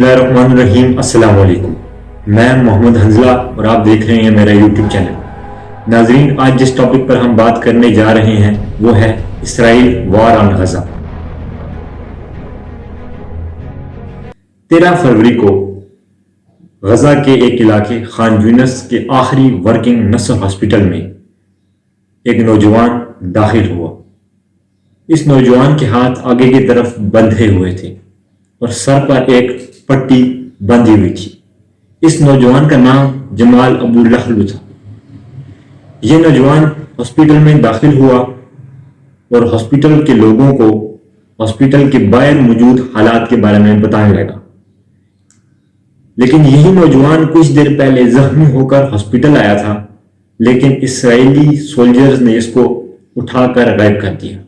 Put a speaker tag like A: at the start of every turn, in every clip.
A: بسم اللہ الرحمن الرحیم۔ السلام علیکم، میں محمد حنزلہ اور آپ دیکھ رہے ہیں میرا یوٹیوب چینل۔ ناظرین، آج جس ٹاپک پر ہم بات کرنے جا رہے ہیں وہ ہے اسرائیل وار آن غزہ۔ 13 فروری کو غزہ کے ایک علاقے خان یونس کے آخری ورکنگ نصر ہاسپٹل میں ایک نوجوان داخل ہوا۔ اس نوجوان کے ہاتھ آگے کی طرف بندھے ہوئے تھے اور سر پر ایک پٹی بندھی ہوئی تھی۔ اس نوجوان کا نام جمال ابو لہلو تھا۔ یہ نوجوان ہاسپٹل میں داخل ہوا اور ہاسپٹل کے لوگوں کو ہاسپٹل کے باہر موجود حالات کے بارے میں بتانے لگا، لیکن یہی نوجوان کچھ دیر پہلے زخمی ہو کر ہاسپٹل آیا تھا، لیکن اسرائیلی سولجرز نے اس کو اٹھا کر غائب کر دیا۔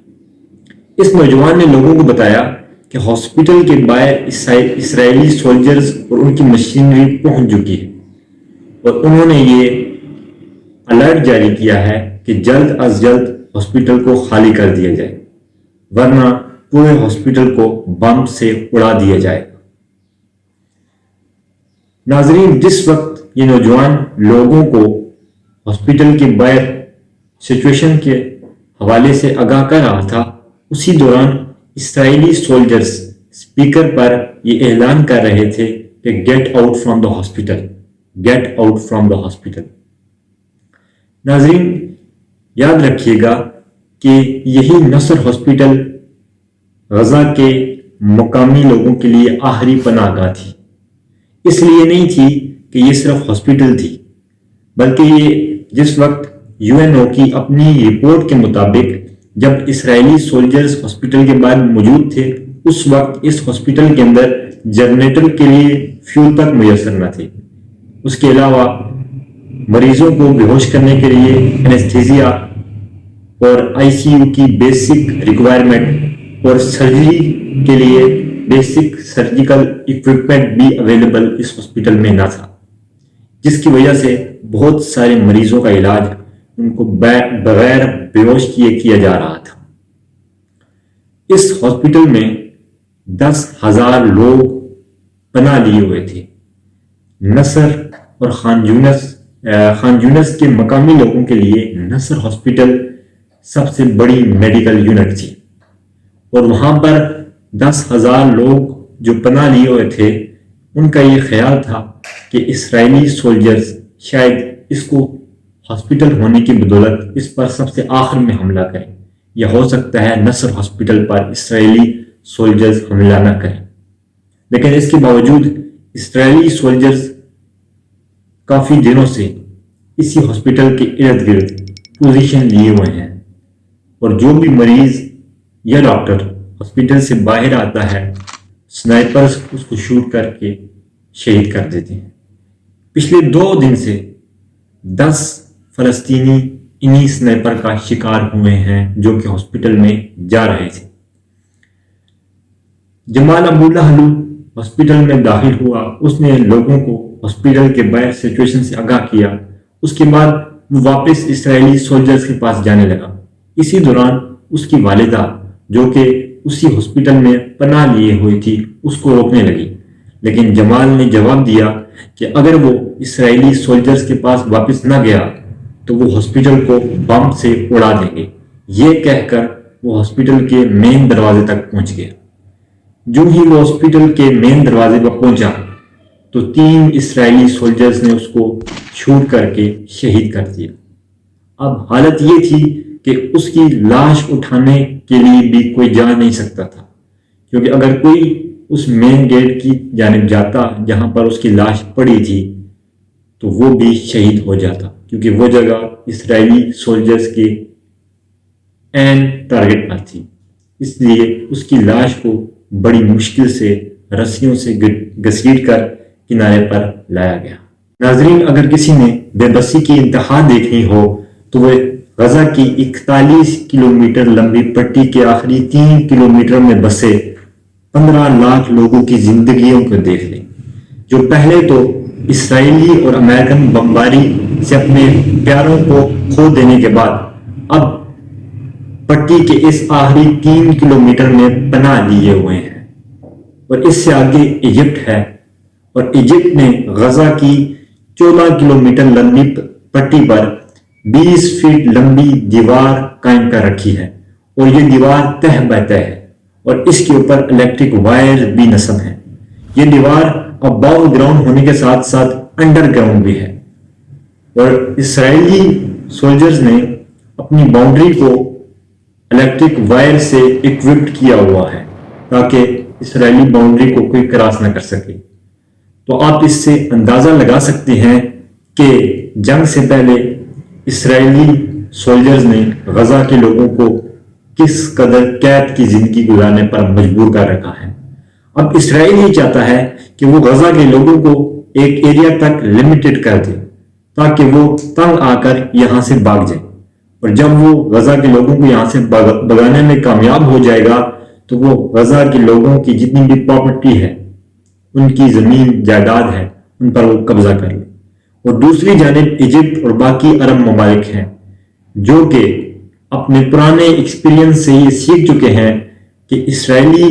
A: اس نوجوان نے لوگوں کو بتایا کہ ہاسپٹل کے باہر اسرائیلی سولجرز اور ان کی مشینری پہنچ چکی ہے، اور انہوں نے یہ الرٹ جاری کیا ہے کہ جلد از جلد ہاسپٹل کو خالی کر دیا جائے، ورنہ پورے ہاسپٹل کو بم سے اڑا دیا جائے گا۔ ناظرین، جس وقت یہ نوجوان لوگوں کو ہاسپٹل کے باہر سچویشن کے حوالے سے آگاہ کر رہا تھا، اسی دوران اسرائیلی سولجرز اسپیکر پر یہ اعلان کر رہے تھے کہ get out from the hospital, get out from the hospital. ناظرین، یاد رکھیے گا کہ یہی نصر ہاسپٹل غزہ کے مقامی لوگوں کے لیے آخری پناہ گاہ تھی۔ اس لیے نہیں تھی کہ یہ صرف ہاسپٹل تھی، بلکہ یہ جس وقت UNO کی اپنی رپورٹ کے مطابق جب اسرائیلی سولجرز ہاسپٹل کے باہر موجود تھے، اس وقت اس ہاسپٹل کے اندر جنریٹر کے لیے فیول تک میسر نہ تھے۔ اس کے علاوہ مریضوں کو بے ہوش کرنے کے لیے انیستھیزیا اور ICU کی بیسک ریکوائرمنٹ اور سرجری کے لیے بیسک سرجیکل ایکوپمنٹ بھی اویلیبل اس ہاسپٹل میں نہ تھا، جس کی وجہ سے بہت سارے مریضوں کا علاج ان کو بغیر بے ہوش کیا جا رہا تھا۔ اس ہاسپٹل میں 10,000 لوگ پناہ لیے ہوئے تھے۔ نصر اور خان یونس کے مقامی لوگوں کے لیے نصر ہاسپٹل سب سے بڑی میڈیکل یونٹ تھی، اور وہاں پر 10,000 لوگ جو پناہ لیے ہوئے تھے، ان کا یہ خیال تھا کہ اسرائیلی سولجرز شاید اس کو ہاسپٹل ہونے کی بدولت اس پر سب سے آخر میں حملہ کریں، یا ہو سکتا ہے نصر ہاسپٹل پر اسرائیلی سولجرز حملہ نہ کریں۔ لیکن اس کے باوجود اسرائیلی سولجرز کافی دنوں سے اسی ہاسپٹل کے ارد گرد پوزیشن لیے ہوئے ہیں، اور جو بھی مریض یا ڈاکٹر ہاسپٹل سے باہر آتا ہے، سنائپرز اس کو شوٹ کر کے شہید کر دیتے ہیں۔ پچھلے 2 دن سے 10 فلسطینی انہی سنائپر کا شکار ہوئے ہیں جو کہ ہاسپٹل میں جا رہے تھے۔ جمال ابو لہلو ہاسپٹل میں داخل ہوا، اس نے لوگوں کو ہاسپٹل کے باہر سچویشن سے آگاہ کیا، اس کے بعد وہ واپس اسرائیلی سولجرز کے پاس جانے لگا۔ اسی دوران اس کی والدہ جو کہ اسی ہاسپٹل میں پناہ لیے ہوئی تھی، اس کو روکنے لگی، لیکن جمال نے جواب دیا کہ اگر وہ اسرائیلی سولجرز کے پاس واپس نہ گیا تو وہ ہاسپٹل کو بم سے اڑا دیں گے۔ یہ کہہ کر وہ ہاسپٹل کے مین دروازے تک پہنچ گیا۔ جو ہی وہ ہاسپٹل کے مین دروازے پر پہنچا تو 3 اسرائیلی سولجرز نے اس کو شوٹ کر کے شہید کر دیا۔ اب حالت یہ تھی کہ اس کی لاش اٹھانے کے لیے بھی کوئی جا نہیں سکتا تھا، کیونکہ اگر کوئی اس مین گیٹ کی جانب جاتا جہاں پر اس کی لاش پڑی تھی تو وہ بھی شہید ہو جاتا، کیونکہ وہ جگہ اسرائیلی سولجرز کے عین ٹارگٹ پر تھی۔ اس لیے اس کی لاش کو بڑی مشکل سے رسیوں سے گھسیٹ کر کنارے پر لایا گیا۔ ناظرین، اگر کسی نے بے بسی کی انتہا دیکھنی ہو تو وہ غزہ کی 41 کلومیٹر لمبی پٹی کے آخری 3 کلومیٹر میں بسے 15 لاکھ لوگوں کی زندگیوں کو دیکھ لیں، جو پہلے تو اسرائیلی اور امریکن بمباری سے اپنے پیاروں کو کھو دینے کے بعد اب پٹی کے اس آخری 3 کلومیٹر میں پناہ لیے ہوئے ہیں، اور اس سے آگے ایجپٹ ہے اور ایجپٹ نے غزہ کی 14 کلومیٹر لمبی پٹی پر 20 فٹ لمبی دیوار قائم کر رکھی ہے، اور یہ دیوار تہ بتہ ہے اور اس کے اوپر الیکٹرک وائر بھی نصب ہے۔ یہ دیوار اباؤ گراؤنڈ ہونے کے ساتھ ساتھ انڈر گراؤنڈ بھی ہے، اور اسرائیلی سولجرز نے اپنی باؤنڈری کو الیکٹرک وائر سے اکوپڈ کیا ہوا ہے تاکہ اسرائیلی باؤنڈری کو کوئی کراس نہ کر سکے۔ تو آپ اس سے اندازہ لگا سکتے ہیں کہ جنگ سے پہلے اسرائیلی سولجرز نے غزہ کے لوگوں کو کس قدر قید کی زندگی گزارنے پر مجبور کر رکھا ہے۔ اب اسرائیل یہ چاہتا ہے کہ وہ غزہ کے لوگوں کو ایک ایریا تک لمیٹڈ کر دے تاکہ وہ تنگ آ کر یہاں سے بھاگ جائے، اور جب وہ غزہ کے لوگوں کو یہاں سے بھگانے میں کامیاب ہو جائے گا تو وہ غزہ کے لوگوں کی جتنی بھی پراپرٹی ہے، ان کی زمین جائیداد ہے، ان پر وہ قبضہ کر لے۔ اور دوسری جانب ایجپٹ اور باقی عرب ممالک ہیں جو کہ اپنے پرانے ایکسپیرینس سے یہ سیکھ چکے ہیں کہ اسرائیلی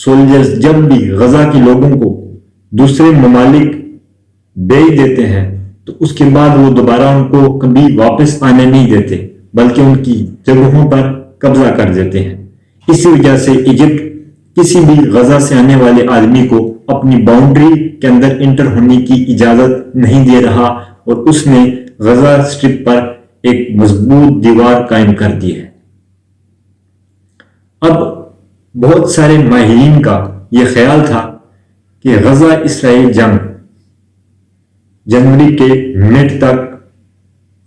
A: سولجرز جب بھی غزہ کے لوگوں کو دوسرے ممالک بھیج دیتے ہیں تو اس کے بعد وہ دوبارہ ان کو کبھی واپس آنے نہیں دیتے، بلکہ ان کی جگہوں پر قبضہ کر دیتے ہیں۔ اسی وجہ سے ایجپٹ کسی بھی غزہ سے آنے والے آدمی کو اپنی باؤنڈری کے اندر انٹر ہونے کی اجازت نہیں دے رہا، اور اس نے غزہ سٹرپ پر ایک مضبوط دیوار قائم کر دی ہے۔ اب بہت سارے ماہرین کا یہ خیال تھا کہ غزہ اسرائیل جنگ جنوری کے مڈ تک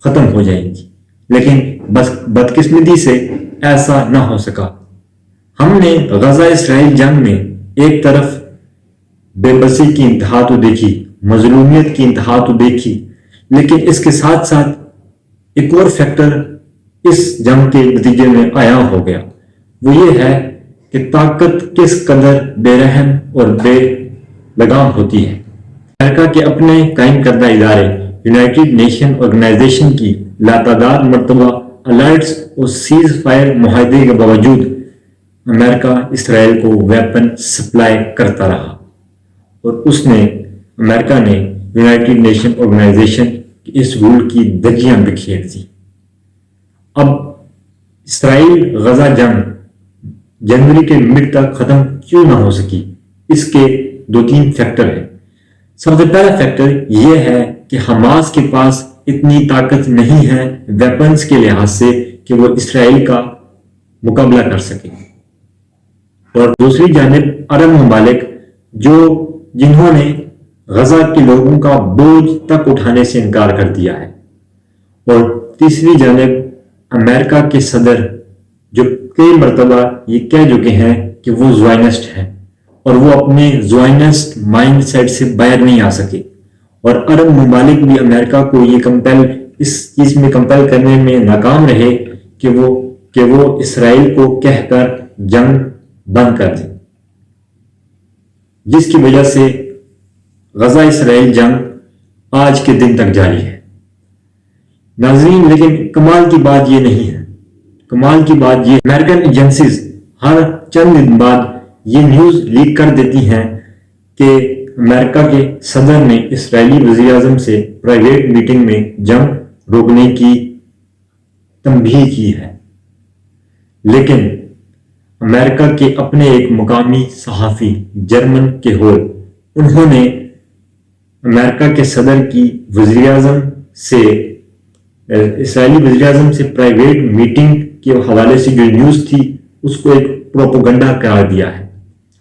A: ختم ہو جائے گی، لیکن بس بدقسمتی سے ایسا نہ ہو سکا۔ ہم نے غزہ اسرائیل جنگ میں ایک طرف بے بسی کی انتہا تو دیکھی، مظلومیت کی انتہا تو دیکھی، لیکن اس کے ساتھ ساتھ ایک اور فیکٹر اس جنگ کے نتیجے میں عیاں ہو گیا، وہ یہ ہے کہ طاقت کس قدر بے رحم اور بے لگام ہوتی ہے۔ امریکہ کے اپنے قائم کردہ ادارے یونائٹڈ نیشن آرگنائزیشن کی لاتعداد مرتبہ الرٹس اور سیز فائر معاہدے کے باوجود امریکہ اسرائیل کو ویپن سپلائی کرتا رہا، اور امریکہ نے یونائٹڈ نیشن آرگنائزیشن کے اس رول کی دھجیاں بکھیر دی۔ اب اسرائیل غزہ جنگ جنوری کے مڈ تک ختم کیوں نہ ہو سکی؟ اس کے 2-3 فیکٹر ہیں۔ سب سے پہلا فیکٹر یہ ہے کہ حماس کے پاس اتنی طاقت نہیں ہے ویپنز کے لحاظ سے کہ وہ اسرائیل کا مقابلہ کر سکے، اور دوسری جانب عرب ممالک جنہوں نے غزہ کے لوگوں کا بوجھ تک اٹھانے سے انکار کر دیا ہے، اور تیسری جانب امریکہ کے صدر جو کئی مرتبہ یہ کہہ چکے ہیں کہ وہ زوائنسٹ ہے، اور وہ اپنے زوائنسٹ مائنڈ سیٹ سے باہر نہیں آ سکے، اور عرب ممالک بھی امریکہ کو یہ اس چیز میں کمپیل کرنے میں ناکام رہے کہ وہ اسرائیل کو کہہ کر جنگ بند کر دیں، جس کی وجہ سے غزہ اسرائیل جنگ آج کے دن تک جاری ہے۔ ناظرین، لیکن کمال کی بات یہ نہیں ہے، کمال کی بات یہ امریکن ایجنسیز ہر چند دن بعد یہ نیوز لیک کر دیتی ہیں کہ امریکہ کے صدر نے اسرائیلی وزیر اعظم سے پرائیویٹ میٹنگ میں جنگ روکنے کی تنبیہ کی ہے، لیکن امریکہ کے اپنے ایک مقامی صحافی جرمن کے ہول، انہوں نے امریکہ کے صدر کی وزیر اعظم سے اسرائیلی وزیر اعظم سے پرائیویٹ میٹنگ کے حوالے سے جو نیوز تھی اس کو ایک پروپیگنڈا قرار دیا ہے،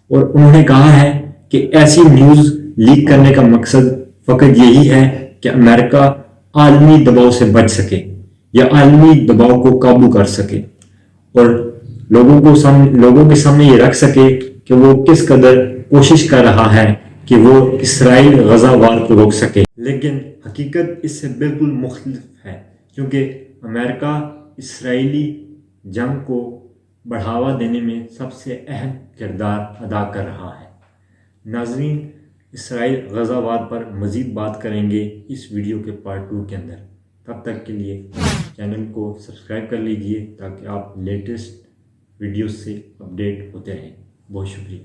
A: اور انہوں نے کہا ہے کہ ایسی نیوز لیک کرنے کا مقصد فقط یہی ہے کہ امریکہ عالمی دباؤ سے بچ سکے یا عالمی دباؤ کو قابو کر سکے، اور لوگوں کے سامنے یہ رکھ سکے کہ وہ کس قدر کوشش کر رہا ہے کہ وہ اسرائیل غزہ وار کو روک سکے۔ لیکن حقیقت اس سے بالکل مختلف ہے، کیونکہ امریکہ اسرائیلی جنگ کو بڑھاوا دینے میں سب سے اہم کردار ادا کر رہا ہے۔ ناظرین، اسرائیل غزہ وار پر مزید بات کریں گے اس ویڈیو کے پارٹ 2 کے اندر۔ تب تک کے لیے چینل کو سبسکرائب کر لیجئے تاکہ آپ لیٹسٹ ویڈیوز سے اپڈیٹ ہوتے رہیں۔ بہت شکریہ۔